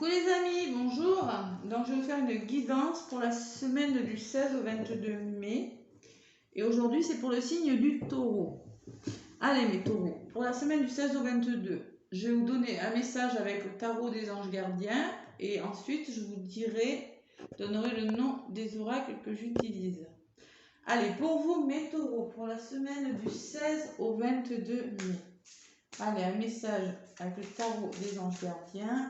Coucou les amis, bonjour. Donc je vais vous faire une guidance pour la semaine du 16 au 22 mai. Et aujourd'hui c'est pour le signe du taureau. Allez mes taureaux, pour la semaine du 16 au 22, je vais vous donner un message avec le tarot des anges gardiens. Et ensuite je vous donnerai le nom des oracles que j'utilise. Allez, pour vous mes taureaux, pour la semaine du 16 au 22 mai. Allez, un message avec le tarot des anges gardiens.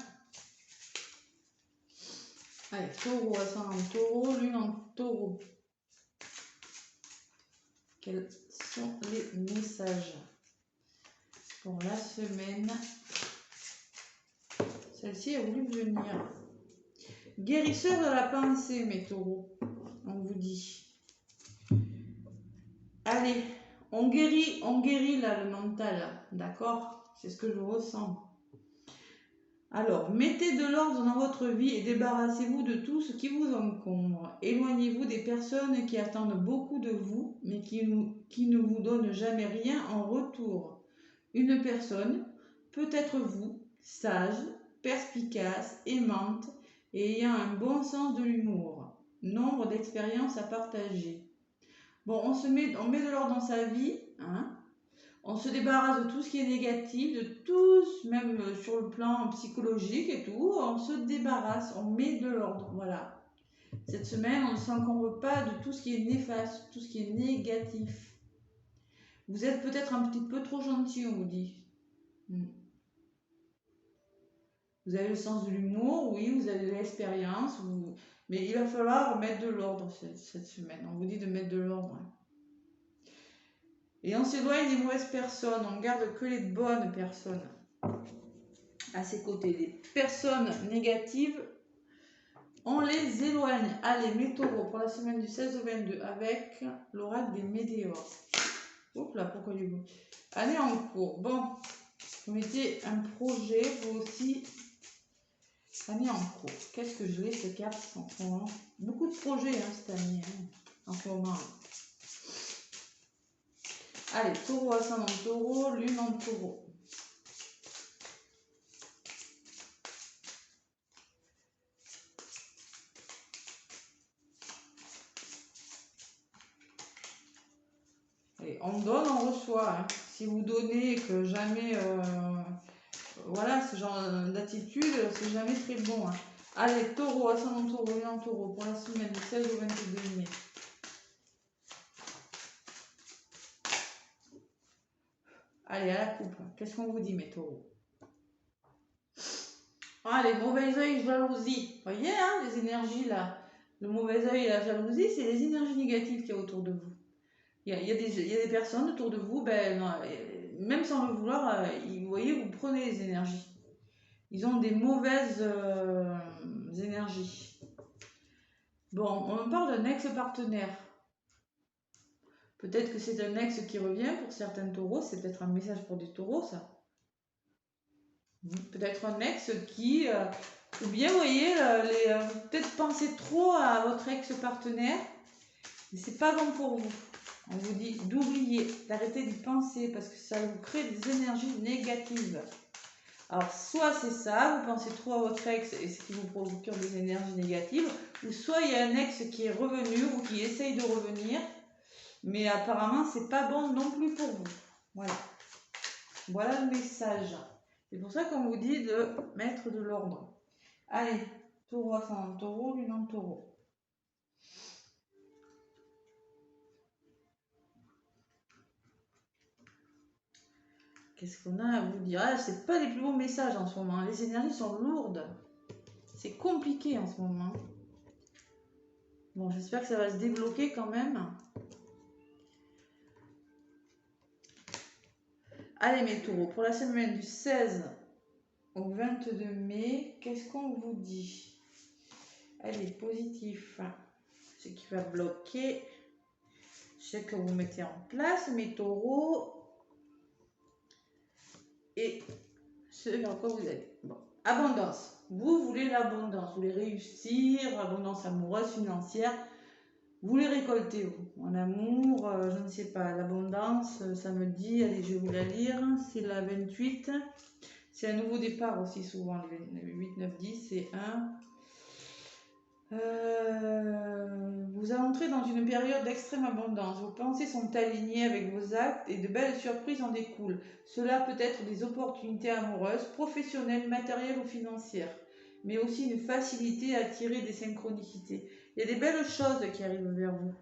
Allez, taureau, ascendant taureau, lune en taureau. Quels sont les messages pour la semaine? Celle-ci a voulu venir. Guérisseur de la pensée, mes taureaux, on vous dit. Allez, on guérit là le mental, d'accord? C'est ce que je ressens. Alors, mettez de l'ordre dans votre vie et débarrassez-vous de tout ce qui vous encombre. Éloignez-vous des personnes qui attendent beaucoup de vous, mais qui ne vous donnent jamais rien en retour. Une personne peut être vous, sage, perspicace, aimante et ayant un bon sens de l'humour. Nombre d'expériences à partager. Bon, on met de l'ordre dans sa vie, hein? On se débarrasse de tout ce qui est négatif, de tout, même sur le plan psychologique et tout. On se débarrasse, on met de l'ordre. Voilà. Cette semaine, on ne s'encombre pas de tout ce qui est néfaste, tout ce qui est négatif. Vous êtes peut-être un petit peu trop gentil, on vous dit. Vous avez le sens de l'humour, oui, vous avez de l'expérience, mais il va falloir mettre de l'ordre cette semaine. On vous dit de mettre de l'ordre. Et on s'éloigne des mauvaises personnes, on garde que les bonnes personnes à ses côtés. Les personnes négatives, on les éloigne. Allez, mes taureaux, pour la semaine du 16 au 22, avec l'oracle des météores. Oups là, pourquoi du coup? Allez en cours. Bon, vous mettez un projet, vous aussi. Année en cours. Qu'est-ce que je vais ces cartes en ce moment? Beaucoup de projets cette année, en ce moment. Allez, taureau, ascendant taureau, lune en taureau. Allez, on donne, on reçoit. Hein. Si vous donnez que jamais, voilà, ce genre d'attitude, c'est jamais très bon. Hein. Allez, taureau, ascendant taureau, lune en taureau, pour la semaine du 16 au 22 mai. Allez, à la coupe. Qu'est-ce qu'on vous dit, mes taureaux? Allez, mauvais œil, jalousie. Vous voyez, hein, les énergies là. Le mauvais œil et la jalousie, c'est les énergies négatives qu'il y a autour de vous. Il y a des personnes autour de vous, ben, non, même sans le vouloir, vous voyez, vous prenez les énergies. Ils ont des mauvaises énergies. Bon, on parle d'un ex-partenaire. Peut-être que c'est un ex qui revient pour certains taureaux. C'est peut-être un message pour des taureaux, ça. Peut-être un ex qui... ou bien, vous voyez, peut-être pensez trop à votre ex-partenaire. Mais c'est pas bon pour vous. On vous dit d'oublier, d'arrêter d'y penser parce que ça vous crée des énergies négatives. Alors, soit c'est ça, vous pensez trop à votre ex et ce qui vous procure des énergies négatives, ou soit il y a un ex qui est revenu ou qui essaye de revenir, mais apparemment, c'est pas bon non plus pour vous. Voilà. Voilà le message. C'est pour ça qu'on vous dit de mettre de l'ordre. Allez, taureau, ascendant taureau, lune en taureau. Qu'est-ce qu'on a à vous dire? Ah, c'est pas les plus beaux messages en ce moment. Les énergies sont lourdes. C'est compliqué en ce moment. Bon, j'espère que ça va se débloquer quand même. Allez mes taureaux, pour la semaine du 16 au 22 mai, qu'est-ce qu'on vous dit? Allez, positif. Ce qui va bloquer. Ce que vous mettez en place, mes taureaux. Et ce vers quoi vous allez. Bon. Abondance. Vous voulez l'abondance, vous voulez réussir, abondance amoureuse, financière. Vous voulez récolter, vous. En amour, je ne sais pas, l'abondance, ça me dit, allez, je vais vous la lire, c'est la 28. C'est un nouveau départ aussi souvent, les 8, 9, 10, c'est un... vous entrez dans une période d'extrême abondance. Vos pensées sont alignées avec vos actes et de belles surprises en découlent. Cela peut être des opportunités amoureuses, professionnelles, matérielles ou financières, mais aussi une facilité à attirer des synchronicités. Il y a des belles choses qui arrivent vers vous,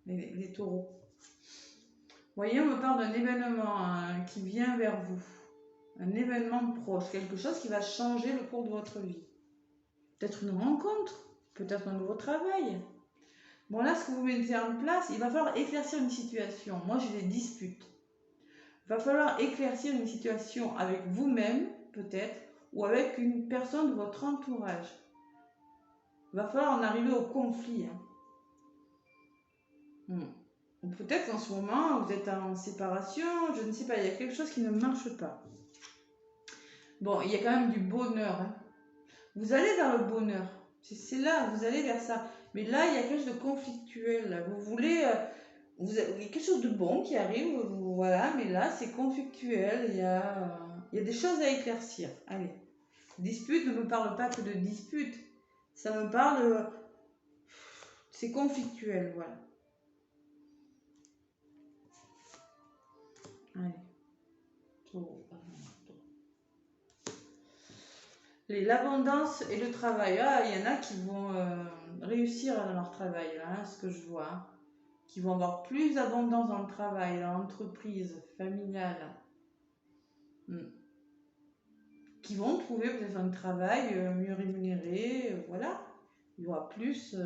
les taureaux. Vous voyez, on me parle d'un événement qui vient vers vous. Un événement proche, quelque chose qui va changer le cours de votre vie. Peut-être une rencontre, peut-être un nouveau travail. Bon, là, ce que vous mettez en place, il va falloir éclaircir une situation. Moi, j'ai des disputes. Il va falloir éclaircir une situation avec vous-même, peut-être, ou avec une personne de votre entourage. Il va falloir en arriver au conflit. Ou peut-être qu'en ce moment, vous êtes en séparation, je ne sais pas, il y a quelque chose qui ne marche pas. Bon, il y a quand même du bonheur. Vous allez vers le bonheur. C'est là, vous allez vers ça. Mais là, il y a quelque chose de conflictuel. Vous voulez... il y a quelque chose de bon qui arrive, voilà, mais là, c'est conflictuel. Il y a des choses à éclaircir. Allez. Dispute ne me parle pas que de dispute. Ça me parle... c'est conflictuel, voilà. Allez. L'abondance et le travail. Ah, il y en a qui vont réussir dans leur travail, là, ce que je vois. Qui vont avoir plus d'abondance dans le travail, dans l'entreprise familiale. Qui vont trouver peut-être un travail mieux rémunéré, voilà. Il y aura plus...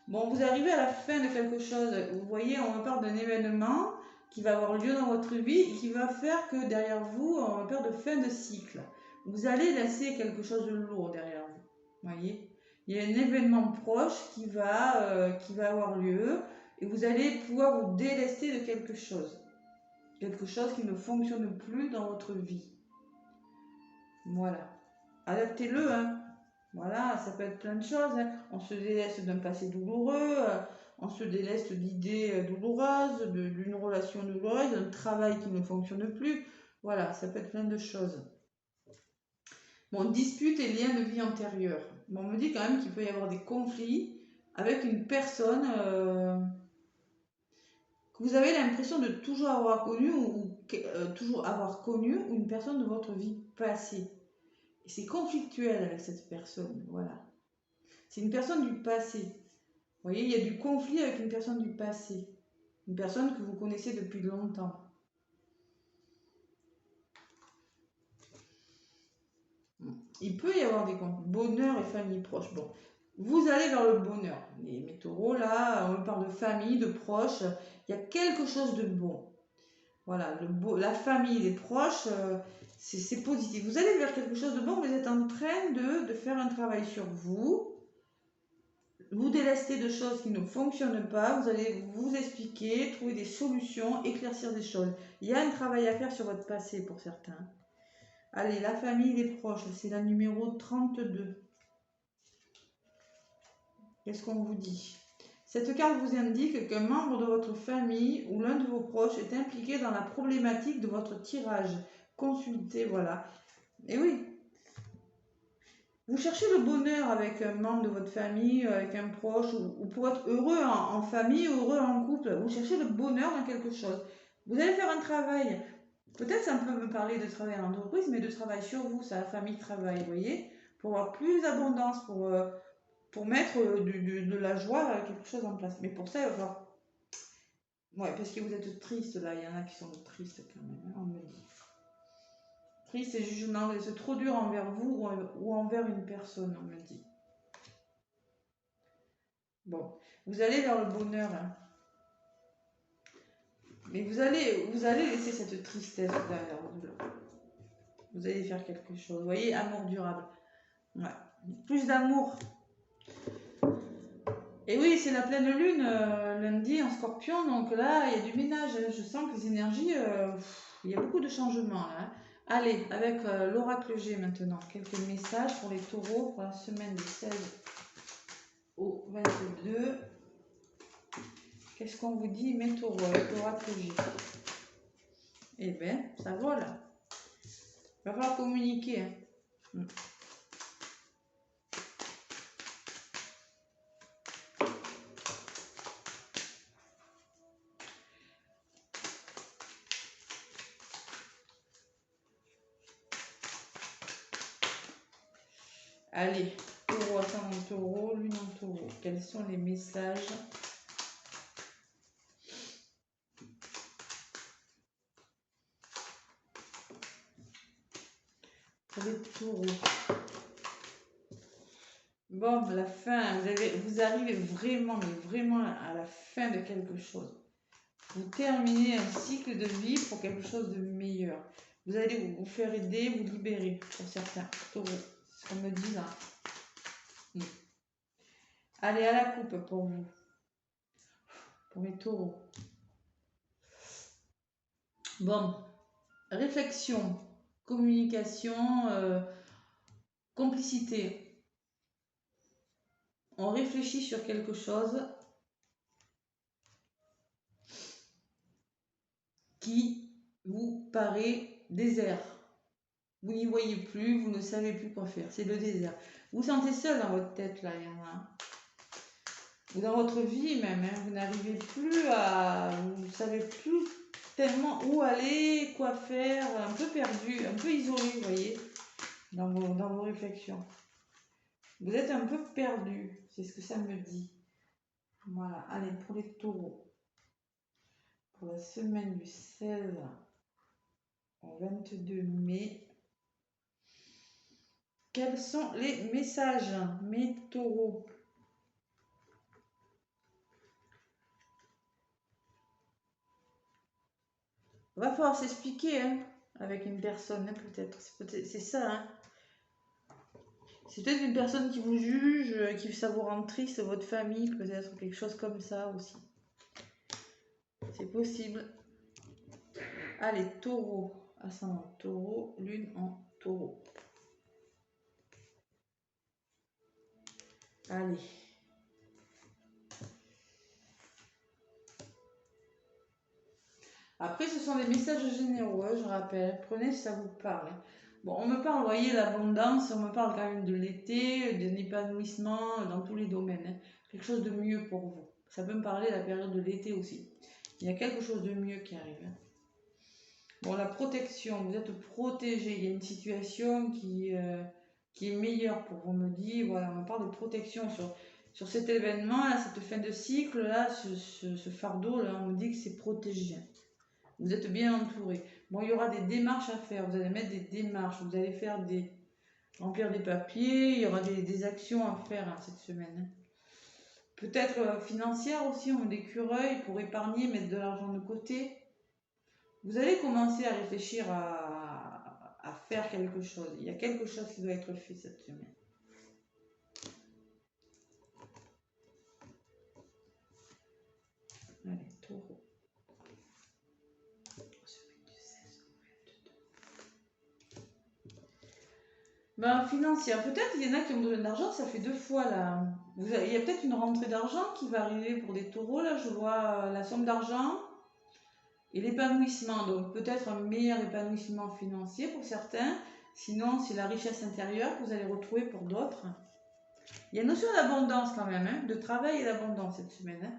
Bon, vous arrivez à la fin de quelque chose. Vous voyez, on me parle d'un événement qui va avoir lieu dans votre vie et qui va faire que derrière vous, on parle de fin de cycle. Vous allez laisser quelque chose de lourd derrière vous. Vous voyez, il y a un événement proche qui va avoir lieu et vous allez pouvoir vous délester de quelque chose. Quelque chose qui ne fonctionne plus dans votre vie. Voilà. Adaptez-le, hein. Voilà, ça peut être plein de choses. Hein. On se déleste d'un passé douloureux, on se déleste d'idées douloureuses, d'une relation douloureuse, d'un travail qui ne fonctionne plus. Voilà, ça peut être plein de choses. Bon, dispute et liens de vie antérieurs. Bon, on me dit quand même qu'il peut y avoir des conflits avec une personne que vous avez l'impression de toujours avoir connu ou une personne de votre vie passée. Et c'est conflictuel avec cette personne, voilà. C'est une personne du passé. Vous voyez, il y a du conflit avec une personne du passé. Une personne que vous connaissez depuis longtemps. Il peut y avoir des conflits. Bonheur et famille proche. Bon, vous allez vers le bonheur. Les taureaux, là, on parle de famille, de proches. Il y a quelque chose de bon. Voilà, la famille, les proches, c'est positif. Vous allez vers quelque chose de bon. Vous êtes en train de faire un travail sur vous. Vous délestez de choses qui ne fonctionnent pas, vous allez vous expliquer, trouver des solutions, éclaircir des choses. Il y a un travail à faire sur votre passé pour certains. Allez, la famille, les proches, c'est la numéro 32. Qu'est-ce qu'on vous dit? Cette carte vous indique qu'un membre de votre famille ou l'un de vos proches est impliqué dans la problématique de votre tirage. Consultez, voilà. Et oui, vous cherchez le bonheur avec un membre de votre famille, avec un proche, ou pour être heureux en famille ou heureux en couple. Vous cherchez le bonheur dans quelque chose. Vous allez faire un travail. Peut-être ça peut me parler de travail en entreprise, mais de travail sur vous, c'est la famille travail, vous voyez, pour avoir plus d'abondance, pour mettre de la joie, quelque chose en place. Mais pour ça, il va falloir... Ouais, parce que vous êtes triste là, il y en a qui sont tristes quand même, hein, on me dit. Triste et jugement, c'est trop dur envers vous ou envers une personne, on me dit. Bon, vous allez vers le bonheur, hein. Mais vous allez laisser cette tristesse derrière vous. Vous allez faire quelque chose. Vous voyez, amour durable. Ouais. Plus d'amour. Et oui, c'est la pleine lune lundi en Scorpion, donc là, il y a du ménage. Je sens que les énergies, il y a beaucoup de changements là. Allez, avec l'oracle G maintenant, quelques messages pour les taureaux pour la semaine du 16 au 22. Qu'est-ce qu'on vous dit, mes taureaux, avec l'oracle G? Eh bien, ça vole. Il va falloir communiquer. Hein. Allez, taureau, ascendant taureau, lune en taureau. Quels sont les messages pour les taureaux? Bon, la fin, vous arrivez vraiment, mais vraiment à la fin de quelque chose. Vous terminez un cycle de vie pour quelque chose de meilleur. Vous allez vous faire aider, vous libérer pour certains taureaux. C'est ce qu'on me dit là. Allez, à la coupe pour vous. Pour les taureaux. Bon, réflexion, communication, complicité. On réfléchit sur quelque chose qui vous paraît désert. Vous n'y voyez plus, vous ne savez plus quoi faire. C'est le désert. Vous vous sentez seul dans votre tête, là, il y en a. Ou dans votre vie même, hein, vous n'arrivez plus à... Vous ne savez plus tellement où aller, quoi faire, un peu perdu, un peu isolé, vous voyez, dans vos réflexions. Vous êtes un peu perdu, c'est ce que ça me dit. Voilà, allez, pour les taureaux. Pour la semaine du 16 au 22 mai. Quels sont les messages, mes taureaux? Va falloir s'expliquer hein, avec une personne, hein, peut-être. C'est ça. Hein. C'est peut-être une personne qui vous juge, qui ça vous rend triste, votre famille, peut-être quelque chose comme ça aussi. C'est possible. Allez, taureau. Ascendant taureau, lune en taureau. Allez. Après, ce sont des messages généraux, je rappelle. Prenez si ça vous parle. Bon, on me parle, vous voyez, l'abondance, on me parle quand même de l'été, d'un épanouissement dans tous les domaines. Hein. Quelque chose de mieux pour vous. Ça peut me parler de la période de l'été aussi. Il y a quelque chose de mieux qui arrive. Hein. Bon, la protection, vous êtes protégé. Il y a une situation qui est meilleure pour vous. On me dit, voilà, on parle de protection sur cet événement, là, cette fin de cycle, là, ce fardeau, là, on me dit que c'est protégé. Vous êtes bien entouré. Bon, il y aura des démarches à faire. Vous allez mettre des démarches. Vous allez remplir des papiers. Il y aura des actions à faire hein, cette semaine. Hein. Peut-être financière aussi. On met d'écureuil pour épargner, mettre de l'argent de côté. Vous allez commencer à réfléchir à faire quelque chose. Il y a quelque chose qui doit être fait cette semaine. Allez, taureau. Ben, financière, peut-être il y en a qui ont besoin d'argent, ça fait 2 fois là. Il y a peut-être une rentrée d'argent qui va arriver pour des taureaux, là je vois la somme d'argent et l'épanouissement. Donc peut-être un meilleur épanouissement financier pour certains, sinon c'est la richesse intérieure que vous allez retrouver pour d'autres. Il y a une notion d'abondance quand même, hein, de travail et d'abondance cette semaine. Hein.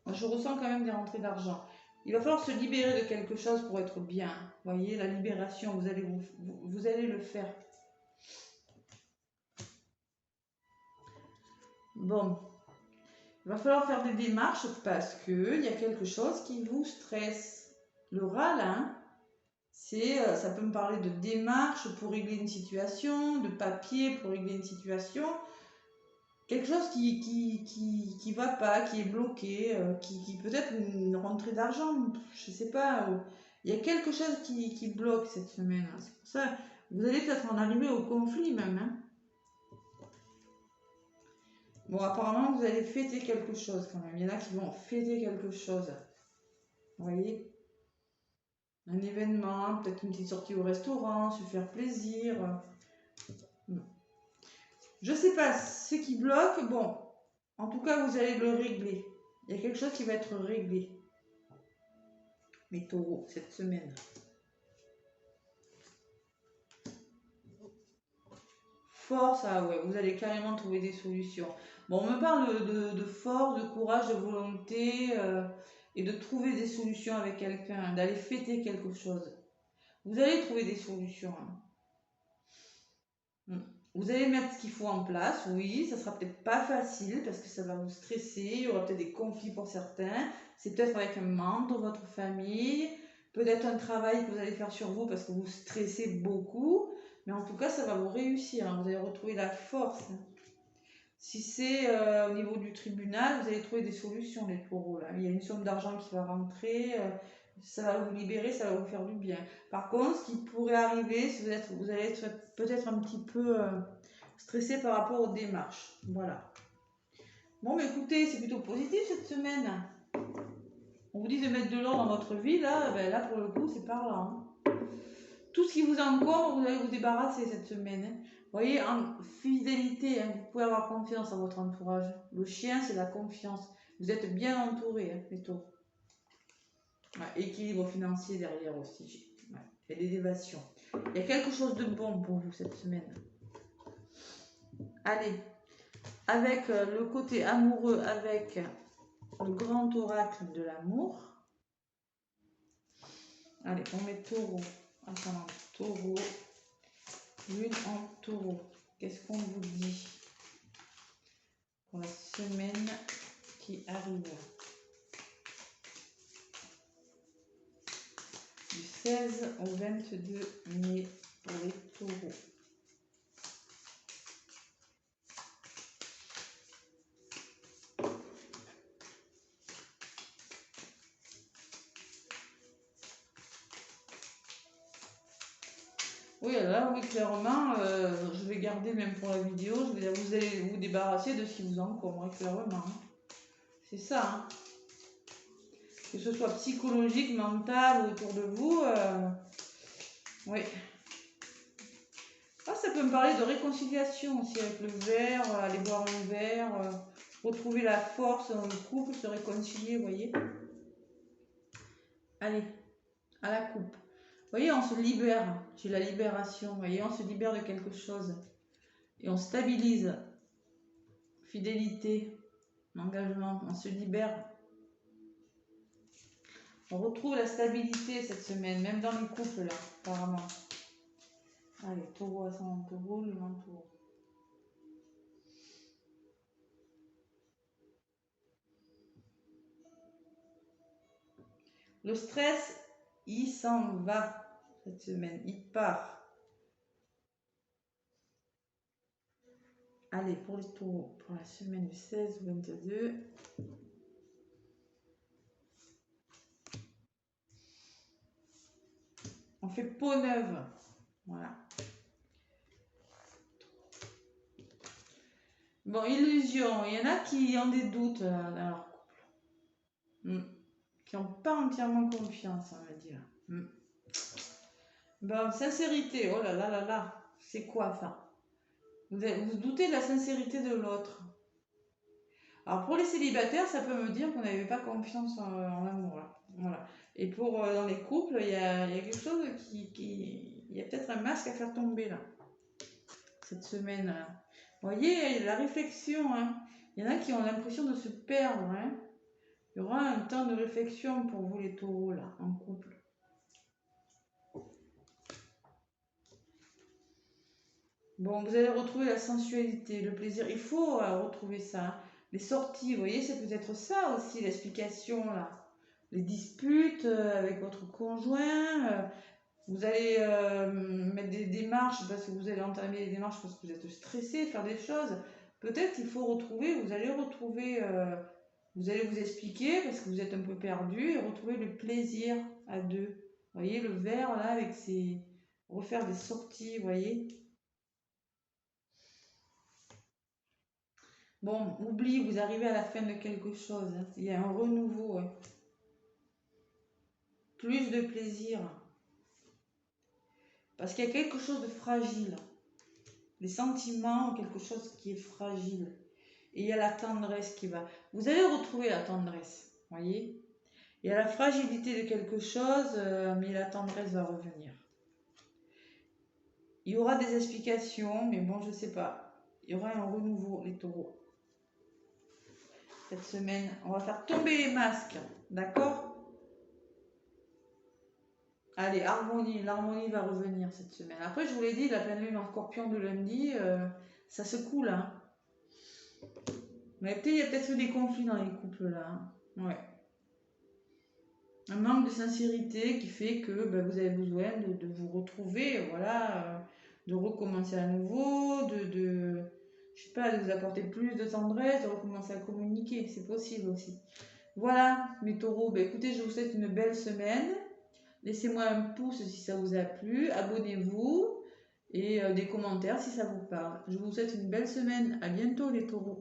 Moi, je ressens quand même des rentrées d'argent. Il va falloir se libérer de quelque chose pour être bien. Vous voyez, la libération, vous allez le faire. Bon, il va falloir faire des démarches parce qu'il y a quelque chose qui vous stresse. Le râle, hein, ça peut me parler de démarches pour régler une situation, de papier pour régler une situation. Quelque chose qui va pas, qui est bloqué, qui peut-être une rentrée d'argent, je sais pas. Il y a quelque chose qui bloque cette semaine. Hein. C'est pour ça vous allez peut-être en arriver au conflit même. Hein. Bon, apparemment, vous allez fêter quelque chose quand même. Il y en a qui vont fêter quelque chose. Vous voyez? Un événement, peut-être une petite sortie au restaurant, se faire plaisir. Je sais pas ce qui bloque. Bon, en tout cas, vous allez le régler. Il y a quelque chose qui va être réglé. Les taureaux, cette semaine. force, ah ouais, vous allez carrément trouver des solutions. Bon, on me parle de force, de courage, de volonté et de trouver des solutions avec quelqu'un, d'aller fêter quelque chose. Vous allez trouver des solutions. Hein. Vous allez mettre ce qu'il faut en place, oui, ça sera peut-être pas facile parce que ça va vous stresser, il y aura peut-être des conflits pour certains, c'est peut-être avec un membre de votre famille, peut-être un travail que vous allez faire sur vous parce que vous stressez beaucoup, mais en tout cas ça va vous réussir, hein, vous allez retrouver la force. Si c'est au niveau du tribunal, vous allez trouver des solutions, les taureaux. Là. Il y a une somme d'argent qui va rentrer, ça va vous libérer, ça va vous faire du bien. Par contre, ce qui pourrait arriver, c'est que vous allez être peut-être un petit peu stressé par rapport aux démarches. Voilà. Bon, mais écoutez, c'est plutôt positif cette semaine. On vous dit de mettre de l'ordre dans votre vie, là, ben là pour le coup, c'est parlant. Hein. Tout ce qui vous encombre, vous allez vous débarrasser cette semaine. Hein. Vous voyez, en fidélité, hein, vous pouvez avoir confiance en votre entourage. Le chien, c'est la confiance. Vous êtes bien entouré, hein, les taureaux. Ouais, équilibre financier derrière aussi. Ouais, et des évasions. Il y a quelque chose de bon pour vous cette semaine. Allez, avec le côté amoureux, avec le grand oracle de l'amour. Allez, on met taureau. Attends, taureau. Lune en taureau. Qu'est-ce qu'on vous dit pour la semaine qui arrive? Du 16 au 22 mai pour les taureaux. Oui, là, oui, clairement, je vais garder même pour la vidéo, je vais dire, vous allez vous débarrasser de ce qui vous encombre, clairement. Hein. C'est ça. Hein. Que ce soit psychologique, mental, autour de vous, oui. Ah, ça peut me parler de réconciliation aussi avec le verre, aller boire un verre, retrouver la force dans le couple, se réconcilier, vous voyez. Allez, à la coupe. Vous voyez, on se libère, j'ai la libération, vous voyez, on se libère de quelque chose. Et on stabilise. Fidélité, engagement, on se libère. On retrouve la stabilité cette semaine, même dans le couple là, apparemment. Allez, taureau, ascendant taureau, le taureau. Le stress, il s'en va cette semaine, il part. Allez, pour les taureaux, pour la semaine du 16 au 22. On fait peau neuve. Voilà. Bon, illusion. Il y en a qui ont des doutes dans leur couple. Qui n'ont pas entièrement confiance, on va dire. Bon, sincérité. Oh là là là là. C'est quoi ça? Vous doutez de la sincérité de l'autre. Alors pour les célibataires, ça peut me dire qu'on n'avait pas confiance en l'amour. Voilà. Et pour dans les couples, il y a quelque chose il y a peut-être un masque à faire tomber là, cette semaine. Là. Vous voyez, la réflexion, hein. Il y en a qui ont l'impression de se perdre. Hein. Il y aura un temps de réflexion pour vous les taureaux là, en couple. Bon, vous allez retrouver la sensualité, le plaisir. Il faut retrouver ça. Hein. Les sorties, vous voyez, c'est peut-être ça aussi l'explication là. Les disputes avec votre conjoint. Vous allez mettre des démarches parce que vous allez entamer des démarches parce que vous êtes stressé, faire des choses. Peut-être qu'il faut retrouver, vous allez vous expliquer parce que vous êtes un peu perdu et retrouver le plaisir à deux. Vous voyez, le verre là avec ses. Refaire des sorties, vous voyez. Bon, oublie, vous arrivez à la fin de quelque chose. Hein. Il y a un renouveau. Hein. Plus de plaisir. Parce qu'il y a quelque chose de fragile. Les sentiments, quelque chose qui est fragile. Et il y a la tendresse qui va. Vous allez retrouver la tendresse. Voyez. Il y a la fragilité de quelque chose, mais la tendresse va revenir. Il y aura des explications, mais bon, je sais pas. Il y aura un renouveau, les taureaux. Cette semaine, on va faire tomber les masques, d'accord? Allez, harmonie, l'harmonie va revenir cette semaine. Après, je vous l'ai dit, la pleine lune en scorpion de lundi, ça secoue là, hein. Mais peut-être, il y a peut-être eu des conflits dans les couples là, hein. Ouais. Un manque de sincérité qui fait que vous avez besoin de vous retrouver, voilà, de recommencer à nouveau, je sais pas, de vous apporter plus de tendresse, de recommencer à communiquer, c'est possible aussi. Voilà, mes taureaux, écoutez, je vous souhaite une belle semaine. Laissez-moi un pouce si ça vous a plu, abonnez-vous et des commentaires si ça vous parle. Je vous souhaite une belle semaine, à bientôt les taureaux.